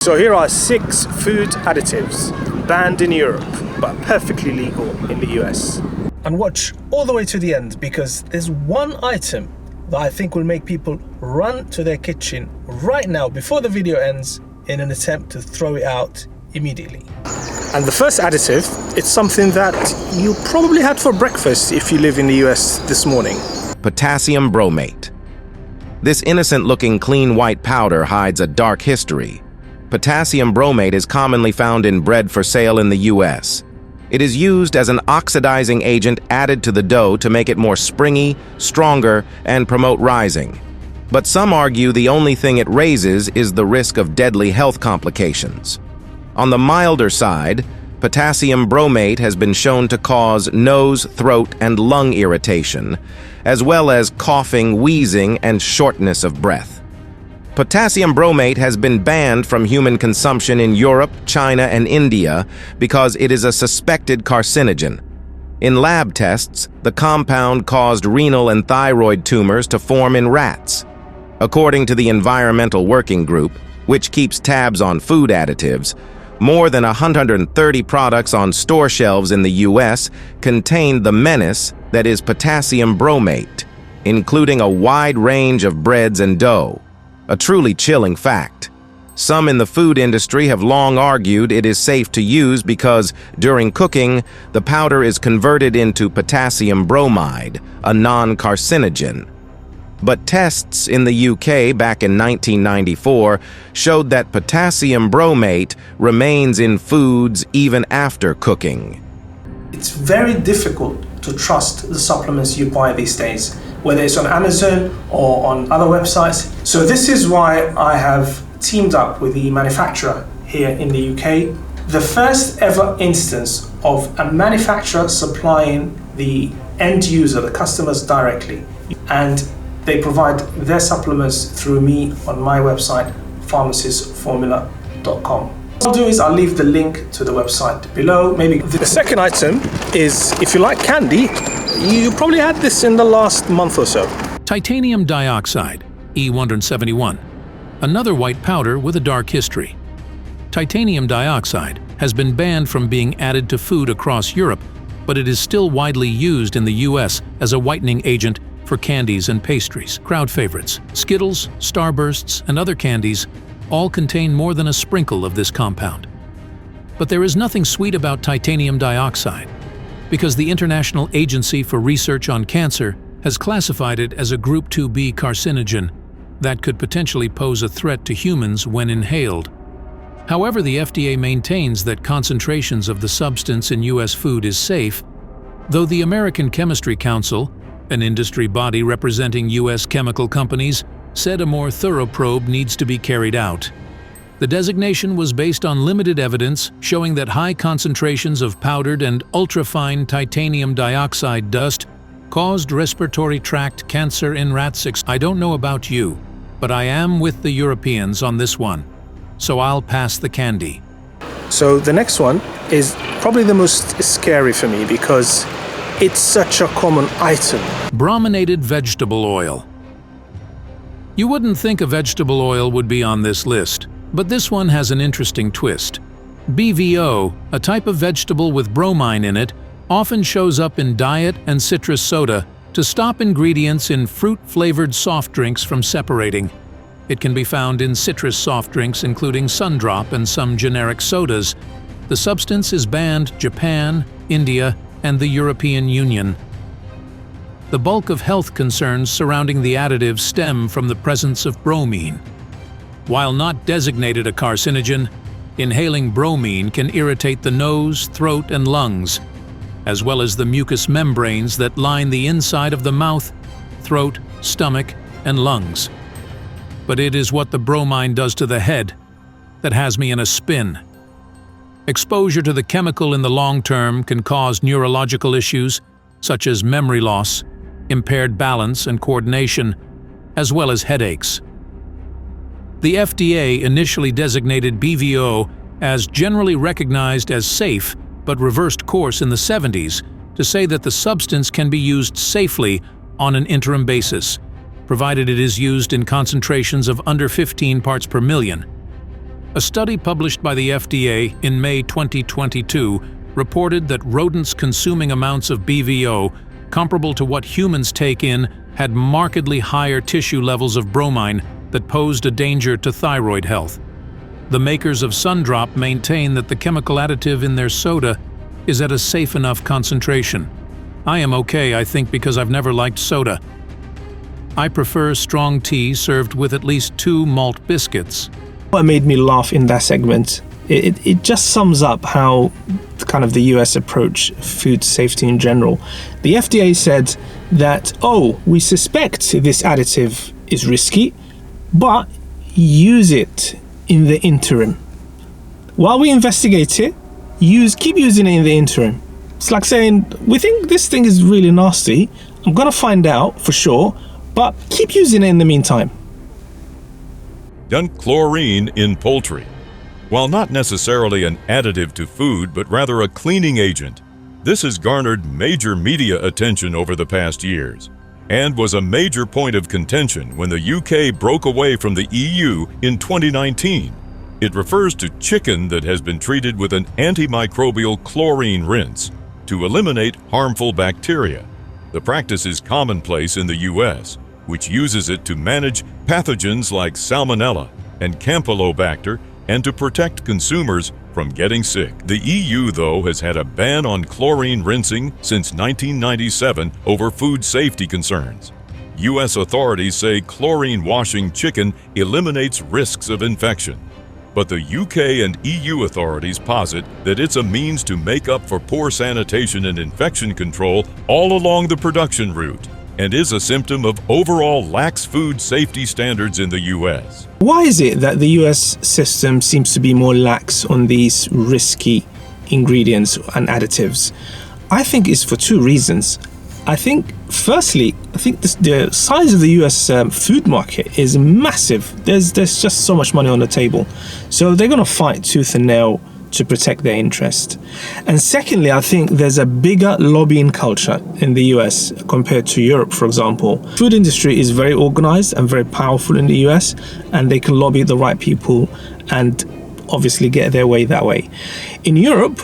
So here are 6 food additives banned in Europe but perfectly legal in the US. And watch all the way to the end, because there's one item that I think will make people run to their kitchen right now before the video ends in an attempt to throw it out immediately. And the first additive, it's something that you probably had for breakfast if you live in the US this morning. Potassium bromate. This innocent-looking clean white powder hides a dark history. Potassium bromate is commonly found in bread for sale in the US. It is used as an oxidizing agent added to the dough to make it more springy, stronger, and promote rising. But some argue the only thing it raises is the risk of deadly health complications. On the milder side, potassium bromate has been shown to cause nose, throat, and lung irritation, as well as coughing, wheezing, and shortness of breath. Potassium bromate has been banned from human consumption in Europe, China, and India because it is a suspected carcinogen. In lab tests, the compound caused renal and thyroid tumors to form in rats. According to the Environmental Working Group, which keeps tabs on food additives, more than 130 products on store shelves in the US contain the menace that is potassium bromate, including a wide range of breads and dough. A truly chilling fact. Some in the food industry have long argued it is safe to use because, during cooking, the powder is converted into potassium bromide, a non-carcinogen. But tests in the UK back in 1994 showed that potassium bromate remains in foods even after cooking. It's very difficult to trust the supplements you buy these days, whether it's on Amazon or on other websites. So this is why I have teamed up with the manufacturer here in the UK. The first ever instance of a manufacturer supplying the end user, the customers directly. And they provide their supplements through me on my website, pharmacistformula.com. What I'll do is I'll leave the link to the website below. Maybe the second item is, if you like candy, you probably had this in the last month or so. Titanium dioxide, E171, another white powder with a dark history. Titanium dioxide has been banned from being added to food across Europe, but it is still widely used in the US as a whitening agent for candies and pastries. Crowd favorites, Skittles, Starbursts, and other candies all contain more than a sprinkle of this compound. But there is nothing sweet about titanium dioxide, because the International Agency for Research on Cancer has classified it as a Group 2B carcinogen that could potentially pose a threat to humans when inhaled. However, the FDA maintains that concentrations of the substance in US food is safe, though the American Chemistry Council, an industry body representing US chemical companies, said a more thorough probe needs to be carried out. The designation was based on limited evidence showing that high concentrations of powdered and ultrafine titanium dioxide dust caused respiratory tract cancer in rats. I don't know about you, but I am with the Europeans on this one, so I'll pass the candy. So the next one is probably the most scary for me because it's such a common item. Brominated vegetable oil. You wouldn't think a vegetable oil would be on this list, but this one has an interesting twist. BVO, a type of vegetable with bromine in it, often shows up in diet and citrus soda to stop ingredients in fruit-flavored soft drinks from separating. It can be found in citrus soft drinks including Sundrop and some generic sodas. The substance is banned in Japan, India, and the European Union. The bulk of health concerns surrounding the additive stem from the presence of bromine. While not designated a carcinogen, inhaling bromine can irritate the nose, throat, and lungs, as well as the mucous membranes that line the inside of the mouth, throat, stomach, and lungs. But it is what the bromine does to the head that has me in a spin. Exposure to the chemical in the long term can cause neurological issues such as memory loss, impaired balance and coordination, as well as headaches. The FDA initially designated BVO as generally recognized as safe, but reversed course in the 70s to say that the substance can be used safely on an interim basis, provided it is used in concentrations of under 15 parts per million. A study published by the FDA in May 2022 reported that rodents consuming amounts of BVO comparable to what humans take in had markedly higher tissue levels of bromine that posed a danger to thyroid health. The makers of Sundrop maintain that the chemical additive in their soda is at a safe enough concentration. I am okay, I think, because I've never liked soda. I prefer strong tea served with at least 2 malt biscuits. What made me laugh in that segment, it just sums up how kind of the US approach food safety in general. The FDA said that, we suspect this additive is risky, but use it in the interim. While we investigate it, keep using it in the interim. It's like saying, we think this thing is really nasty, I'm gonna find out for sure, but keep using it in the meantime. Chlorine in poultry. While not necessarily an additive to food, but rather a cleaning agent, this has garnered major media attention over the past years and was a major point of contention when the UK broke away from the EU in 2019. It refers to chicken that has been treated with an antimicrobial chlorine rinse to eliminate harmful bacteria. The practice is commonplace in the US, which uses it to manage pathogens like Salmonella and Campylobacter and to protect consumers from getting sick. The EU, though, has had a ban on chlorine rinsing since 1997 over food safety concerns. US authorities say chlorine washing chicken eliminates risks of infection. But the UK and EU authorities posit that it's a means to make up for poor sanitation and infection control all along the production route, and is a symptom of overall lax food safety standards in the US. Why is it that the US system seems to be more lax on these risky ingredients and additives? I think it's for 2 reasons. Firstly, the size of the US food market is massive. There's just so much money on the table. So they're going to fight tooth and nail to protect their interest. And secondly, I think there's a bigger lobbying culture in the US compared to Europe, for example. Food industry is very organized and very powerful in the US, and they can lobby the right people and obviously get their way that way. In Europe,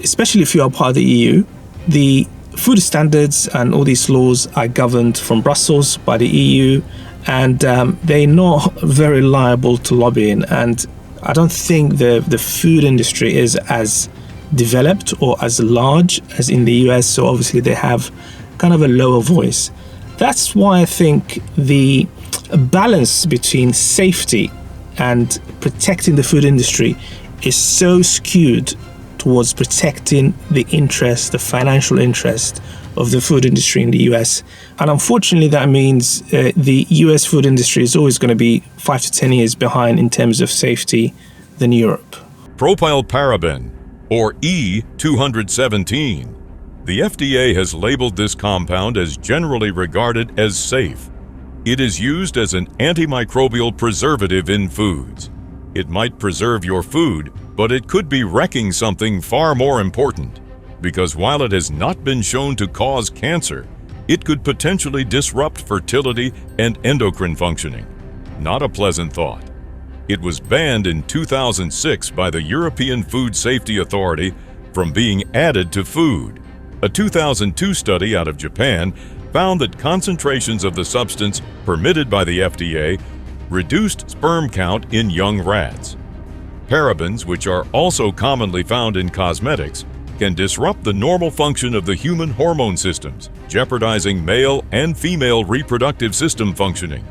especially if you are part of the EU, the food standards and all these laws are governed from Brussels by the EU, and they're not very liable to lobbying. And I don't think the food industry is as developed or as large as in the US, so obviously they have kind of a lower voice. That's why I think the balance between safety and protecting the food industry is so skewed towards protecting the financial interest of the food industry in the US. And unfortunately, that means the US food industry is always going to be 5 to 10 years behind in terms of safety than Europe. Propylparaben, or E217. The FDA has labeled this compound as generally regarded as safe. It is used as an antimicrobial preservative in foods. It might preserve your food, but it could be wrecking something far more important, because while it has not been shown to cause cancer, it could potentially disrupt fertility and endocrine functioning. Not a pleasant thought. It was banned in 2006 by the European Food Safety Authority from being added to food. A 2002 study out of Japan found that concentrations of the substance permitted by the FDA reduced sperm count in young rats. Parabens, which are also commonly found in cosmetics, can disrupt the normal function of the human hormone systems, jeopardizing male and female reproductive system functioning.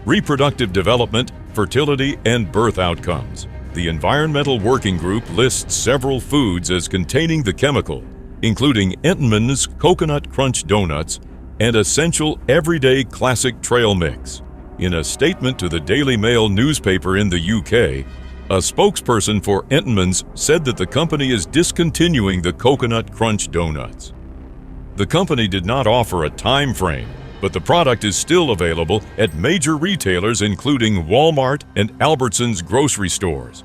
Reproductive development, fertility, and birth outcomes. The Environmental Working Group lists several foods as containing the chemical, including Entenmann's Coconut Crunch Donuts and Essential Everyday Classic Trail Mix. In a statement to the Daily Mail newspaper in the UK, a spokesperson for Entenmann's said that the company is discontinuing the Coconut Crunch Donuts. The company did not offer a time frame, but the product is still available at major retailers including Walmart and Albertsons grocery stores.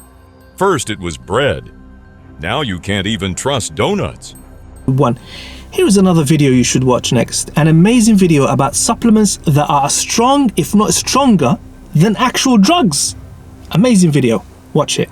First it was bread. Now you can't even trust donuts. Here is another video you should watch next. An amazing video about supplements that are as strong, if not stronger, than actual drugs. Amazing video. Watch it.